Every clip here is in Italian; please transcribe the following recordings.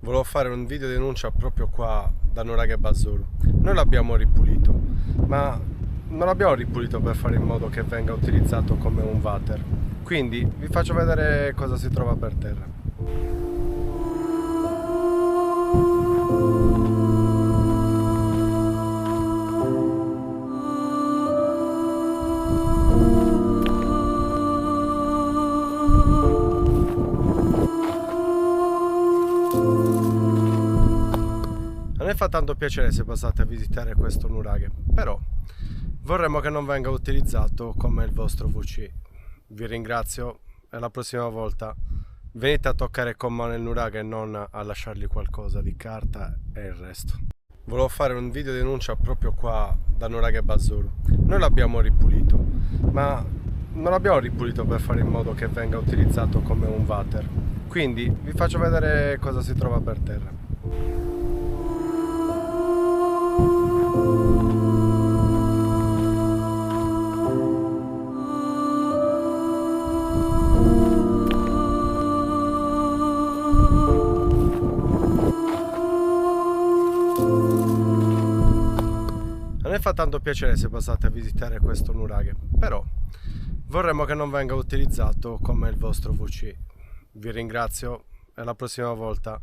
Volevo fare un video denuncia proprio qua da Nuraghe Basuru. Noi l'abbiamo ripulito, ma non l'abbiamo ripulito per fare in modo che venga utilizzato come un water. Quindi vi faccio vedere cosa si trova per terra. A me fa tanto piacere se passate a visitare questo nuraghe, però vorremmo che non venga utilizzato come il vostro WC. Vi ringrazio e la prossima volta venite a toccare con mano il nuraghe e non a lasciargli qualcosa di carta e il resto. Volevo fare un video denuncia proprio qua da Nuraghe Basuru. Noi l'abbiamo ripulito, ma non l'abbiamo ripulito per fare in modo che venga utilizzato come un water. Quindi vi faccio vedere cosa si trova per terra. A me fa tanto piacere se passate a visitare questo nuraghe, però vorremmo che non venga utilizzato come il vostro WC. Vi ringrazio e la prossima volta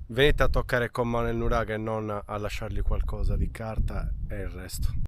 venite a toccare con mano il nuraghe e non a lasciargli qualcosa di carta e il resto.